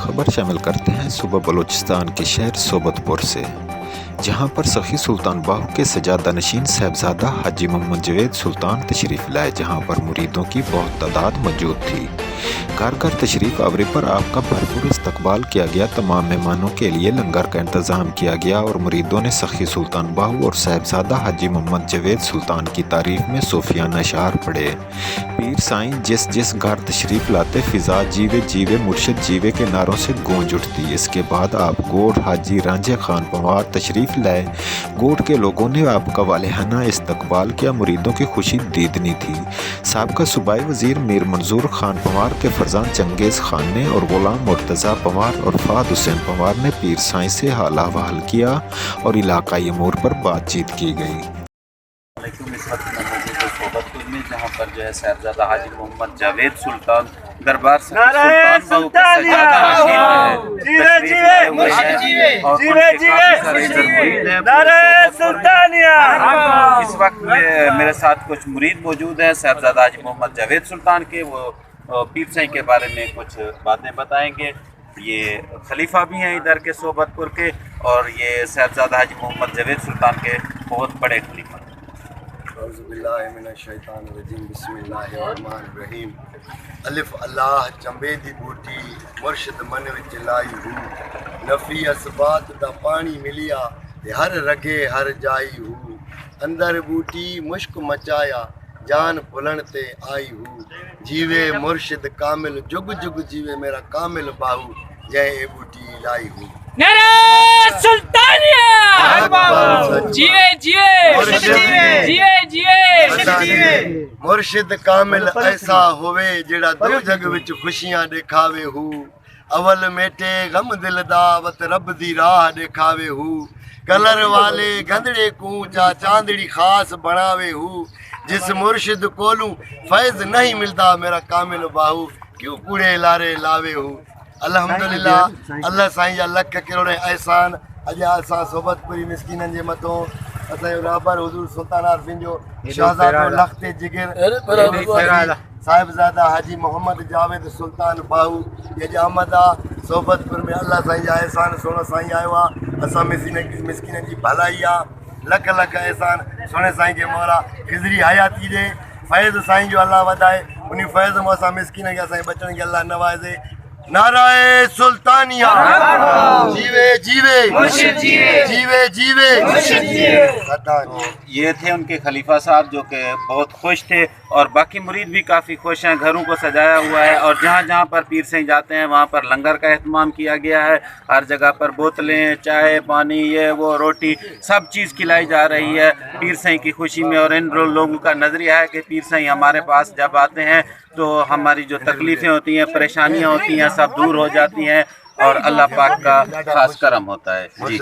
खबर शामिल करते हैं सूबा बलूचिस्तान के शहर सोबतपुर से, जहां पर सखी सुल्तान बाहू के सजादा नशीन साहबजादा हाजी मोहम्मद जवेद सुल्तान तशरीफ़ लाए, जहां पर मुरीदों की बहुत तादाद मौजूद थी। घर घर तशरीफ़ आवरी पर आपका भरपूर इस्तकबाल किया गया। तमाम मेहमानों के लिए लंगर का इंतज़ाम किया गया और मुरीदों ने सखी सुल्तान बाहू और साहबजादा हाजी मोहम्मद जवेद सुल्तान की तारीफ़ में सूफियाना अशआर पढ़े। पीर साईं जिस जिस घर तशरीफ़ लाते फ़िज़ा जीवे जीवे मुर्शिद जीवे के नारों से गूंज उठती। इसके बाद आप गोड़ हाजी रांझे खान पंवार तशरीफ़ लाए। गोड़ के लोगों ने आपका वालिहाना इस्तकबाल किया। मुरीदों की खुशी दीदनी थी। साबका सूबाई वज़ीर मीर मंजूर खान पंवार के फरजान चंगेज़ खान ने और ग़ुलाम मुर्तज़ा पंवार और फ़ाद हुसैन पंवार ने पीर साईं से हाल अहवाल किया और इलाक़ाई अमूर पर बातचीत की गई। इस वक्त मैं मौजूद हूं सोबतपुर में, जहाँ पर जो है साहबजादा हाजी मोहम्मद जावेद सुल्तान दरबार सुल्तान बाहू के सजादा इस वक्त मेरे साथ कुछ मुरीद मौजूद हैं साहबजादा हाजी मोहम्मद जावेद सुल्तान के। वो पीर साईं के बारे में कुछ बातें बताएंगे। ये खलीफा भी हैं इधर के सोबतपुर के, और ये साहबजादा हाजी मोहम्मद जावेद सुल्तान के बहुत बड़े खलीफा। बिस्मिल्लाहिर्रहमानिर्रहीम। अलिफ अल्लाह चंबे दी बूटी मुर्शिद मन विच लाई हूँ। नफी असबात दा पानी मिलिया ते हर रगे हर जाई हूँ। अंदर बूटी मुश्क मचाया जान फुलन ते आई हूँ। जीवे मुर्शिद कामिल जुग जुग जीवे मेरा कामिल बाहू जय ए बूटी लाई हूँ। नारे सुल्तानिया जीवे जीवे जीवे जीवे मुर्शिद कामिल ऐसा होवे जेड़ा दो जग विच खुशियां दिखावे हूँ। अवल मेटे गम दिल दा वत रब दी राह दिखावे हूँ। कलर वाले गंदड़े को चांदड़ी खास बनावे हूँ। जिस मुर्शिद कोलू फैज़ नहीं मिलता मेरा कामिल बाहू क्यों कूड़े लारे लावे हूँ। अल्हम्दुलिल्लाह अल्लाह साईं जा लख करोड़ एहसान। अॼु असां सोबतपुरी मिस्किननि जे मथां असांजो रहबर हुज़ूर सुल्तान आरफिन जो शहज़ादो लखते जिगर साहिबजादा हाजी मोहम्मद जावेद सुल्तान बाहू ये आमद आहे सोबतपुर में। अल्लाह साईं जा एहसान सोनो साईं आयो आहे। असां मिस्किननि जी भलाई आहे। लख लख एहसान सोने साईं के मोहरा खिज़री हयाती ॾे। फैज़ साईं जो अल्लाह वधाए। उन फैज़ में असां मिस्किन खे असांजे बचनि खे अल्लाह नवाज़े। नाराए सुल्तानिया जीवे जीवे जीवे जीवे। ये थे उनके खलीफा साहब जो कि बहुत खुश थे, और बाकी मुरीद भी काफ़ी खुश हैं। घरों को सजाया हुआ है और जहाँ जहाँ पर पीर साईं जाते हैं वहाँ पर लंगर का एहतमाम किया गया है। हर जगह पर बोतलें चाय पानी ये वो रोटी सब चीज़ खिलाई जा रही है पीर साईं की खुशी में। और इन लोगों का नज़रिया है कि पीर साईं हमारे पास जब आते हैं तो हमारी जो तकलीफ़ें होती हैं परेशानियाँ होती हैं सब दूर हो जाती हैं और अल्लाह पाक का खास करम होता है जी।